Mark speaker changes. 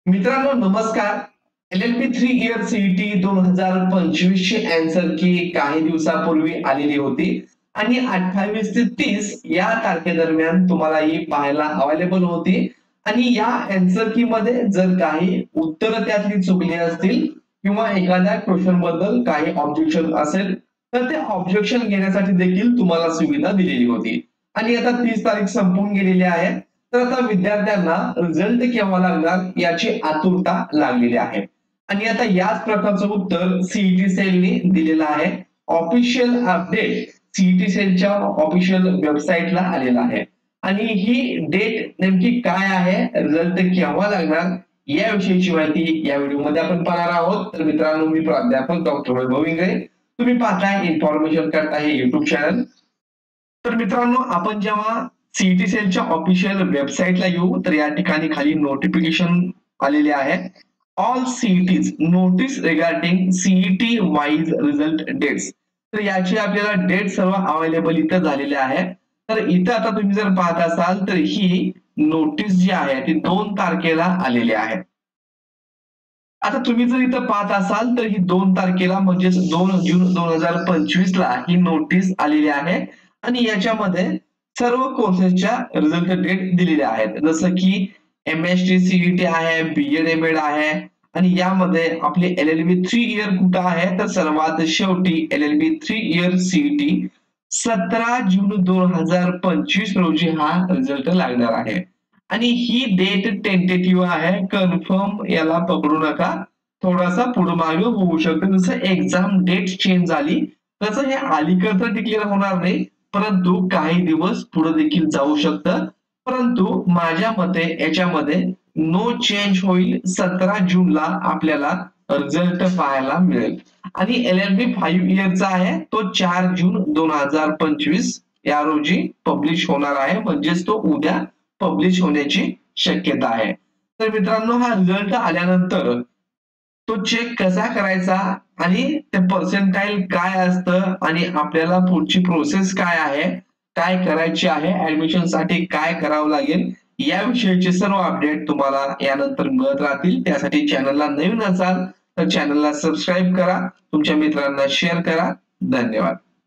Speaker 1: मित्रांनो नमस्कार. LLB 3 year CET 2025 ची आन्सर की काही दिवसापूर्वी आलेली होती आणि 28 ते 30 या तारखेदरम्यान तुम्हाला ही पाहायला अवेलेबल होती. आणि या आन्सर की मध्ये जर काही उत्तर त्यातली चुकली असतील किंवा एखाद्या क्वेश्चन बद्दल काही ऑब्जेक्शन असेल तर ते ऑब्जेक्शन घेण्यासाठी देखील तुम्हाला सुविधा दिलेली होती. आणि आता 30 तारीख संपून गेलेली आहे. तर आता विद्यार्थ्यांना रिझल्ट केव्हा लागणार याची आतुरता लागलेली आहे. आणि आता याच प्रकारचं उत्तर सीईटी सेलने दिलेलं आहे. ऑफिशियल अपडेट सीईटी सेलच्या ऑफिशियल वेबसाईटला आलेला आहे. आणि ही डेट नेमकी काय आहे, रिझल्ट केव्हा लागणार याविषयीची माहिती या व्हिडिओमध्ये आपण पाहणार आहोत. तर मित्रांनो, मी प्राध्यापक डॉक्टर वैभव इंगळे. तुम्ही पाहताय इन्फॉर्मेशन कट आहे युट्यूब चॅनल. तर मित्रांनो, आपण जेव्हा सीईटी सेलच्या ऑफिशियल वेबसाईटला येऊ तर या ठिकाणी खाली नोटिफिकेशन आलेले आहे. All CETs notice regarding CET wise result dates. तर याची आपल्याला डेट सर्व अवेलेबल इथं झालेले आहे. तर इथं आता तुम्ही जर पाहत असाल तर ही नोटीस जी आहे ती 2 तारखेला आलेली आहे. आता तुम्ही जर इथं पाहत असाल तर ही 2 तारखेला म्हणजेच 2 जून 2025 ला ही नोटीस आलेली आहे. आणि याच्यामध्ये सर्व कोर्सेसच्या रिझल्ट डेट दिलेल्या आहेत. जसं की MST सीईटी आहे, बीएड एमएड आहे. आणि यामध्ये आपली LLB 3 इयर कुठं आहे तर सर्वात शेवटी LLB 3 इयर सीईटी 17 जून 2025 रोजी हा रिझल्ट लागणार आहे. आणि ही डेट टेंटेटिव्ह आहे, कन्फर्म याला पकडू नका. थोडासा पुढे मागे होऊ शकतं. जसं एक्झाम डेट चेंज झाली तसं हे अलीकडे तर डिक्लेअर होणार नाही, परंतु काही दिवस पुढे देखील जाऊ शकतं. परंतु माझ्या मते याच्यामध्ये नो चेंज होईल. 17 जूनला आपल्याला रिझल्ट पाहायला मिळेल. आणि LLB 5 इयरचा आहे तो 4 जून 2025 या रोजी पब्लिश होणार आहे. म्हणजेच तो उद्या पब्लिश होण्याची शक्यता आहे. तर मित्रांनो, हा रिझल्ट आल्यानंतर तो चेक कसा करायचा आणि ते पर्सेंटाईल काय असतं आणि आपल्याला पुढची प्रोसेस काय आहे, काय करायची आहे, ऍडमिशन साठी काय करावं लागेल याविषयीचे सर्व अपडेट तुम्हाला यानंतर मिळत राहतील. त्यासाठी चॅनलला नवीन असाल तर चॅनलला सबस्क्राईब करा, तुमच्या मित्रांना शेअर करा. धन्यवाद.